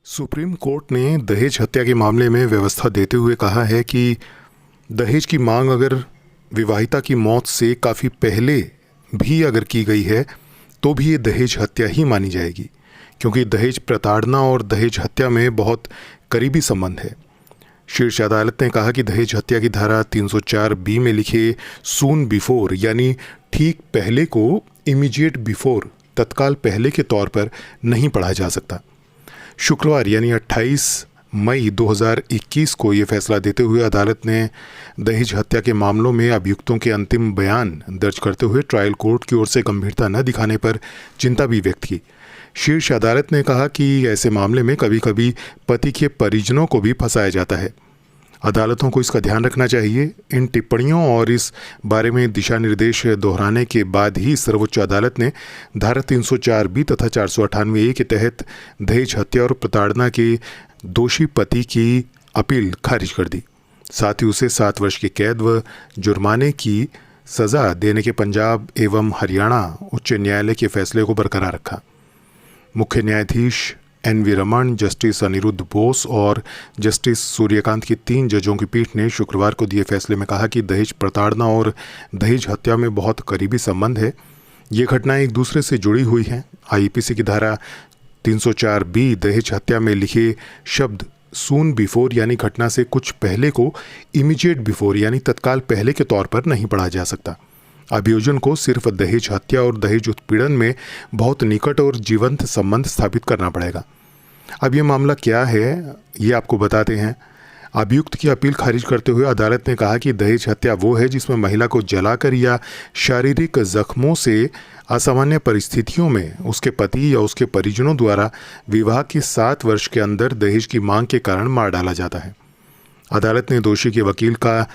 Supreme court ने दहेज हत्या के मामले में व्यवस्था देते हुए कहा है कि दहेज की मांग अगर विवाहिता की मौत से काफ़ी पहले भी अगर की गई है तो भी ये दहेज हत्या ही मानी जाएगी, क्योंकि दहेज प्रताड़ना और दहेज हत्या में बहुत करीबी संबंध है। शीर्ष अदालत ने कहा कि दहेज हत्या की धारा 304B में लिखे सून बिफोर यानी ठीक पहले को इमीडिएट बिफोर तत्काल पहले के तौर पर नहीं पढ़ा जा सकता। शुक्रवार यानी 28 मई 2021 को ये फैसला देते हुए अदालत ने दहेज हत्या के मामलों में अभियुक्तों के अंतिम बयान दर्ज करते हुए ट्रायल कोर्ट की ओर से गंभीरता न दिखाने पर चिंता भी व्यक्त की। शीर्ष अदालत ने कहा कि ऐसे मामले में कभी कभी पति के परिजनों को भी फंसाया जाता है। अदालतों को इसका ध्यान रखना चाहिए। इन टिप्पणियों और इस बारे में दिशा निर्देश दोहराने के बाद ही सर्वोच्च अदालत ने धारा 304B तथा 498A के तहत दहेज हत्या और प्रताड़ना के दोषी पति की अपील खारिज कर दी। साथ ही उसे 7 वर्ष की कैद व जुर्माने की सज़ा देने के पंजाब एवं हरियाणा उच्च न्यायालय के फैसले को बरकरार रखा। मुख्य न्यायाधीश NV रमन, जस्टिस अनिरुद्ध बोस और जस्टिस सूर्यकांत की 3 जजों की पीठ ने शुक्रवार को दिए फैसले में कहा कि दहेज प्रताड़ना और दहेज हत्या में बहुत करीबी संबंध है। ये घटनाएं एक दूसरे से जुड़ी हुई हैं। IPC की धारा 304B दहेज हत्या में लिखे शब्द सून बिफोर यानी घटना से कुछ पहले को इमीडिएट बिफोर यानी तत्काल पहले के तौर पर नहीं पढ़ा जा सकता। अभियोजन को सिर्फ दहेज हत्या और दहेज उत्पीड़न में बहुत निकट और जीवंत संबंध स्थापित करना पड़ेगा। अब ये मामला क्या है ये आपको बताते हैं। अभियुक्त की अपील खारिज करते हुए अदालत ने कहा कि दहेज हत्या वो है जिसमें महिला को जलाकर या शारीरिक जख्मों से असामान्य परिस्थितियों में उसके पति या उसके परिजनों द्वारा विवाह के 7 वर्ष के अंदर दहेज की मांग के कारण मार डाला जाता है। अदालत ने दोषी के वकील का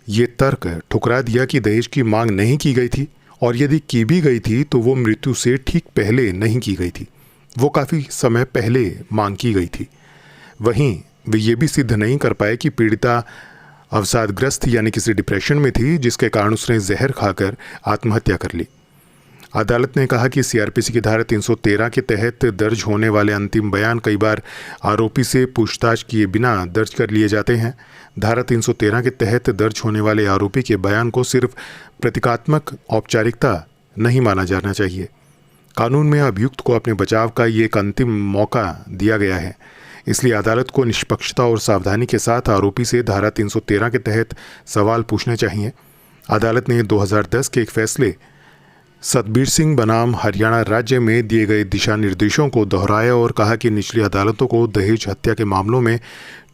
ये तर्क ठुकरा दिया कि दहेज की मांग नहीं की गई थी और यदि की भी गई थी तो वो मृत्यु से ठीक पहले नहीं की गई थी, वो काफ़ी समय पहले मांग की गई थी। वहीं वे ये भी सिद्ध नहीं कर पाए कि पीड़िता अवसादग्रस्त यानी किसी डिप्रेशन में थी जिसके कारण उसने जहर खाकर आत्महत्या कर ली। अदालत ने कहा कि CRPC की धारा 313 के तहत दर्ज होने वाले अंतिम बयान कई बार आरोपी से पूछताछ किए बिना दर्ज कर लिए जाते हैं। धारा 313 के तहत दर्ज होने वाले आरोपी के बयान को सिर्फ प्रतीकात्मक औपचारिकता नहीं माना जाना चाहिए। कानून में अभियुक्त को अपने बचाव का ये एक अंतिम मौका दिया गया है, इसलिए अदालत को निष्पक्षता और सावधानी के साथ आरोपी से धारा 313 के तहत सवाल पूछने चाहिए। अदालत ने 2010 के एक फैसले सतबीर सिंह बनाम हरियाणा राज्य में दिए गए दिशा निर्देशों को दोहराया और कहा कि निचली अदालतों को दहेज हत्या के मामलों में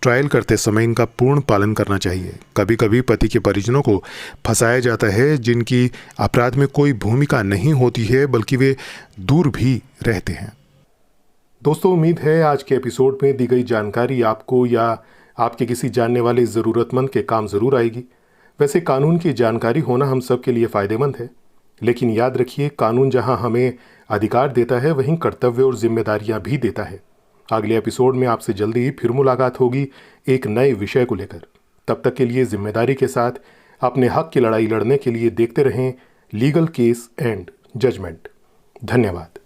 ट्रायल करते समय इनका पूर्ण पालन करना चाहिए। कभी कभी पति के परिजनों को फंसाया जाता है जिनकी अपराध में कोई भूमिका नहीं होती है, बल्कि वे दूर भी रहते हैं। दोस्तों, उम्मीद है आज के एपिसोड में दी गई जानकारी आपको या आपके किसी जानने वाले ज़रूरतमंद के काम ज़रूर आएगी। वैसे कानून की जानकारी होना हम सब के लिए फ़ायदेमंद है, लेकिन याद रखिए कानून जहां हमें अधिकार देता है वहीं कर्तव्य और जिम्मेदारियां भी देता है। अगले एपिसोड में आपसे जल्दी ही फिर मुलाकात होगी एक नए विषय को लेकर। तब तक के लिए जिम्मेदारी के साथ अपने हक की लड़ाई लड़ने के लिए देखते रहें लीगल केस एंड जजमेंट। धन्यवाद।